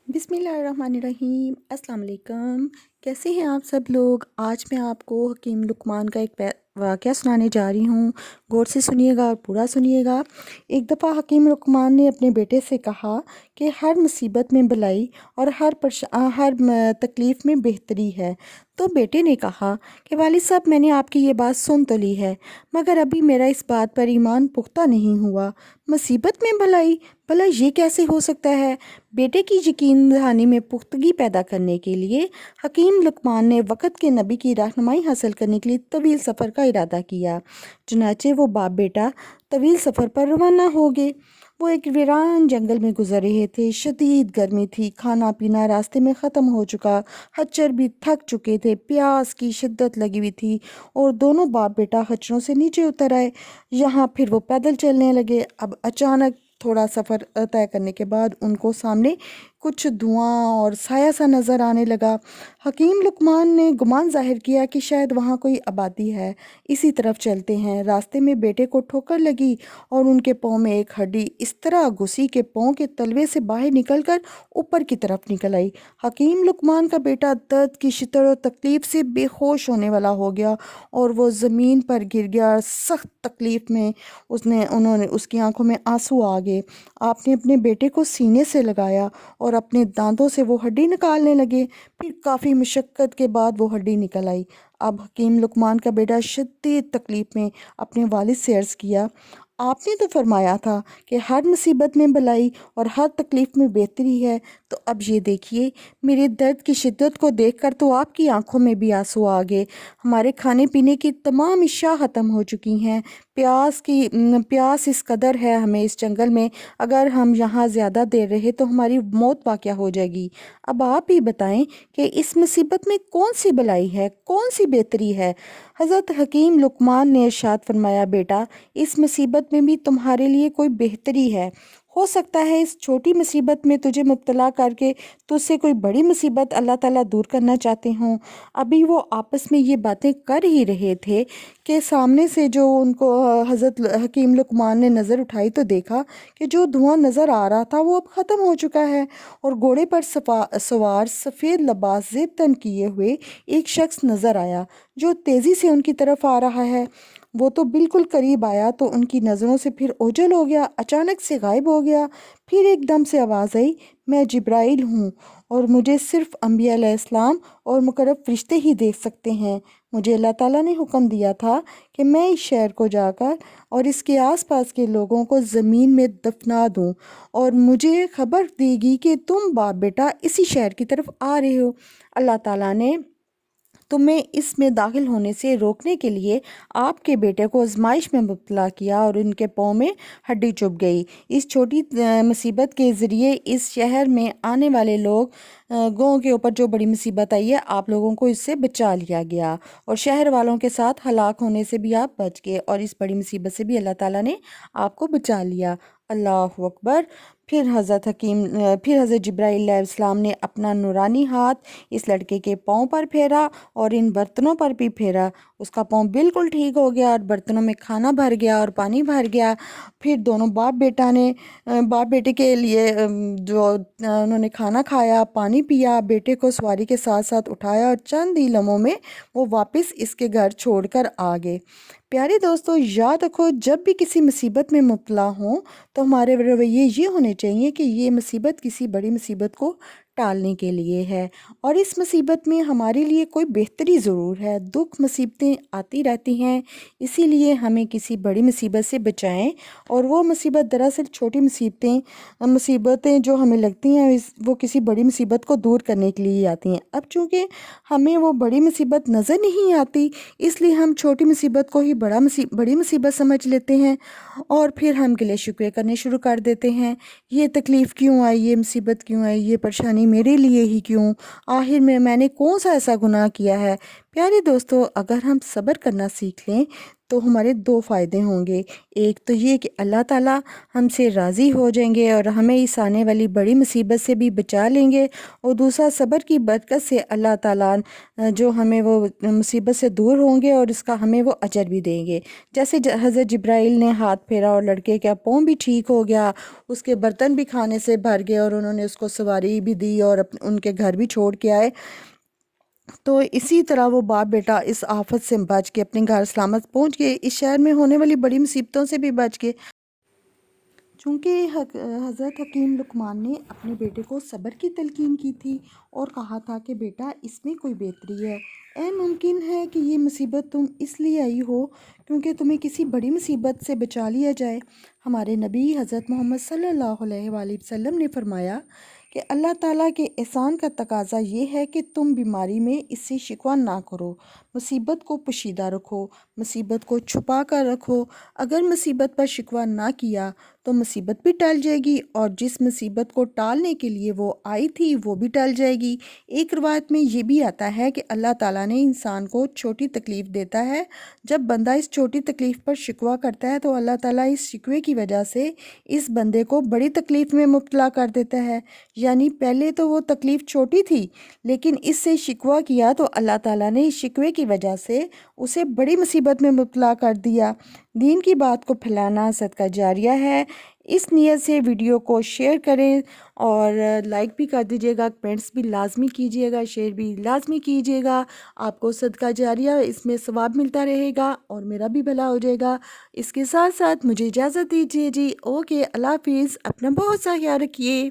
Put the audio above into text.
बिस्मिल्लाहिर्रहमानिर्रहीम। अस्सलाम वालेकुम। कैसे हैं आप सब लोग। आज मैं आपको हकीम लुकमान का एक वाक़या सुनाने जा रही हूँ। गौर से सुनिएगा और पूरा सुनिएगा। एक दफ़ा हकीम लुकमान ने अपने बेटे से कहा कि हर मुसीबत में भलाई और हर तकलीफ़ में बेहतरी है। तो बेटे ने कहा कि वालिद साहब, मैंने आपकी ये बात सुन तो ली है, मगर अभी मेरा इस बात पर ईमान पुख्ता नहीं हुआ। मुसीबत में भलाई, भला ये कैसे हो सकता है। बेटे की यकीन दहानी में पुख्तगी पैदा करने के लिए हकीम लुकमान ने वक़्त के नबी की रहनुमाई हासिल करने के लिए तवील सफ़र का इरादा किया। चुनाचे वो बाप बेटा तवील सफ़र पर रवाना हो गए। वो एक वीरान जंगल में गुजर रहे थे। शदीद गर्मी थी, खाना पीना रास्ते में ख़त्म हो चुका, खच्चर भी थक चुके थे, प्यास की शिद्दत लगी हुई थी और दोनों बाप बेटा खच्चरों से नीचे उतर आए। यहाँ फिर वो पैदल चलने लगे। अब अचानक थोड़ा सफ़र तय करने के बाद उनको सामने कुछ धुआं और साया सा नज़र आने लगा। हकीम लुकमान ने गुमान ज़ाहिर किया कि शायद वहाँ कोई आबादी है, इसी तरफ चलते हैं। रास्ते में बेटे को ठोकर लगी और उनके पाँव में एक हड्डी इस तरह घुसी कि पाँव के तलवे से बाहर निकलकर ऊपर की तरफ निकल आई। हकीम लुकमान का बेटा दर्द की शिद्दत और तकलीफ़ से बेहोश होने वाला हो गया और वो ज़मीन पर गिर गया। सख्त तकलीफ़ में उन्होंने उसकी आंखों में आंसू आ गए। आपने अपने बेटे को सीने से लगाया और अपने दांतों से वो हड्डी निकालने लगे। फिर काफ़ी मुशक्क़त के बाद वो हड्डी निकल आई। अब हकीम लुकमान का बेटा शदीद तकलीफ़ में अपने वालिद से अर्ज़ किया, आपने तो फरमाया था कि हर मुसीबत में भलाई और हर तकलीफ़ में बेहतरी है। तो अब ये देखिए, मेरे दर्द की शिद्दत को देखकर तो आपकी आंखों में भी आंसू आ गए। हमारे खाने पीने की तमाम इश्या ख़त्म हो चुकी हैं। प्यास इस कदर है हमें इस जंगल में, अगर हम यहाँ ज़्यादा देर रहे तो हमारी मौत वाक़या हो जाएगी। अब आप ही बताएं कि इस मुसीबत में कौन सी भलाई है, कौन सी बेहतरी है। हज़रत हकीम लुकमान ने इरशाद फरमाया, बेटा, इस मुसीबत में भी तुम्हारे लिए कोई बेहतरी है। हो सकता है इस छोटी मुसीबत में तुझे मुब्तला करके तुझसे कोई बड़ी मुसीबत अल्लाह ताला दूर करना चाहते हों। अभी वो आपस में ये बातें कर ही रहे थे कि सामने से जो उनको हज़रत हकीम लुकमान ने नज़र उठाई तो देखा कि जो धुआं नज़र आ रहा था वो अब ख़त्म हो चुका है और घोड़े पर सवार सफ़ेद लिबास ज़ेब तन किए हुए एक शख्स नज़र आया जो तेज़ी से उनकी तरफ आ रहा है। वो तो बिल्कुल करीब आया तो उनकी नज़रों से फिर ओझल हो गया, अचानक से गायब हो गया। फिर एकदम से आवाज़ आई, मैं जिब्राइल हूँ और मुझे सिर्फ़ अम्बिया अलैहिस्सलाम और मुकर्रब फ़रिश्ते ही देख सकते हैं। मुझे अल्लाह ताला ने हुक्म दिया था कि मैं इस शहर को जाकर और इसके आसपास के लोगों को ज़मीन में दफना दूँ और मुझे खबर देगी कि तुम बाप बेटा इसी शहर की तरफ आ रहे हो। अल्लाह ताला ने तुम्हें इसमें दाखिल होने से रोकने के लिए आपके बेटे को आजमाइश में मुब्तला किया और उनके पाँव में हड्डी चुभ गई। इस छोटी मुसीबत के ज़रिए इस शहर में आने वाले लोगों के ऊपर जो बड़ी मुसीबत आई है, आप लोगों को इससे बचा लिया गया और शहर वालों के साथ हलाक होने से भी आप बच गए और इस बड़ी मुसीबत से भी अल्लाह ताला ने आपको बचा लिया। अल्लाह अकबर। फिर हज़रत जिब्राईल अलैहिस्सलाम ने अपना नूरानी हाथ इस लड़के के पाँव पर फेरा और इन बर्तनों पर भी फेरा। उसका पाँव बिल्कुल ठीक हो गया और बर्तनों में खाना भर गया और पानी भर गया। फिर दोनों बाप बेटे के लिए उन्होंने खाना खाया, पानी पिया, बेटे को सवारी के साथ साथ उठाया और चंद ही लम्हों में वो वापस इसके घर छोड़कर आ गए। प्यारे दोस्तों, याद रखो, जब भी किसी मुसीबत में मुब्तला हों तो हमारे रवैये ये होने चाहिए कि ये मुसीबत किसी बड़ी मुसीबत को टालने के लिए है और इस मुसीबत में हमारे लिए कोई बेहतरी ज़रूर है। दुख मुसीबतें आती रहती हैं, इसीलिए हमें किसी बड़ी मुसीबत से बचाएं और वो मुसीबत दरअसल छोटी मुसीबतें जो हमें लगती हैं वो किसी बड़ी मुसीबत को दूर करने के लिए आती हैं। अब चूँकि हमें वो बड़ी मुसीबत नज़र नहीं आती, इसलिए हम छोटी मुसीबत को ही बड़ी मुसीबत समझ लेते हैं और फिर हम गिले शिकवे करने शुरू कर देते हैं। ये तकलीफ़ क्यों आई, ये मुसीबत क्यों आई, ये परेशानी मेरे लिए ही क्यों, आखिर में मैंने कौन सा ऐसा गुनाह किया है। प्यारे दोस्तों, अगर हम सब्र करना सीख लें تو ہمارے دو فائدے ہوں گے۔ ایک تو یہ کہ اللہ تعالیٰ ہم سے راضی ہو جائیں گے اور ہمیں اس آنے والی بڑی مصیبت سے بھی بچا لیں گے، اور دوسرا صبر کی برکت سے اللہ تعالیٰ جو ہمیں وہ مصیبت سے دور ہوں گے اور اس کا ہمیں وہ اجر بھی دیں گے۔ جیسے حضرت جبرائیل نے ہاتھ پھیرا اور لڑکے کا پاؤں بھی ٹھیک ہو گیا، اس کے برتن بھی کھانے سے بھر گئے اور انہوں نے اس کو سواری بھی دی اور ان کے گھر بھی چھوڑ کے آئے۔ تو اسی طرح وہ باپ بیٹا اس آفت سے بچ کے اپنے گھر سلامت پہنچ گئے، اس شہر میں ہونے والی بڑی مصیبتوں سے بھی بچ گئے۔ چونکہ حضرت حکیم لقمان نے اپنے بیٹے کو صبر کی تلقین کی تھی اور کہا تھا کہ بیٹا اس میں کوئی بہتری ہے، ممکن ہے کہ یہ مصیبت تم اس لیے آئی ہو کیونکہ تمہیں کسی بڑی مصیبت سے بچا لیا جائے۔ ہمارے نبی حضرت محمد صلی اللہ علیہ وآلہ وسلم نے فرمایا کہ اللہ تعالیٰ کے احسان کا تقاضا یہ ہے کہ تم بیماری میں اس سے شکوہ نہ کرو، مصیبت کو پوشیدہ رکھو، مصیبت کو چھپا کر رکھو۔ اگر مصیبت پر شکوہ نہ کیا تو مصیبت بھی ٹل جائے گی، اور جس مصیبت کو ٹالنے کے لیے وہ آئی تھی وہ بھی ٹل جائے گی۔ ایک روایت میں یہ بھی آتا ہے کہ اللہ تعالیٰ نے انسان کو چھوٹی تکلیف دیتا ہے، جب بندہ اس چھوٹی تکلیف پر شکوہ کرتا ہے تو اللہ تعالیٰ اس شکوے کی وجہ سے اس بندے کو بڑی تکلیف میں مبتلا کر دیتا ہے۔ یعنی پہلے تو وہ تکلیف چھوٹی تھی، لیکن اس سے شکوہ کیا تو اللہ تعالیٰ نے اس شکوے کی وجہ سے اسے بڑی مصیبت میں مبتلا کر دیا۔ دین کی بات کو پھیلانا صدقہ جاریہ ہے۔ اس نیت سے ویڈیو کو شیئر کریں اور لائک بھی کر دیجیے گا، کمنٹس بھی لازمی کیجیے گا، شیئر بھی لازمی کیجیے گا۔ آپ کو صدقہ جاریہ اس میں ثواب ملتا رہے گا اور میرا بھی بھلا ہو جائے گا۔ اس کے ساتھ ساتھ مجھے اجازت دیجیے جی، اوکے، اللہ حافظ، اپنا بہت سا خیال رکھیے۔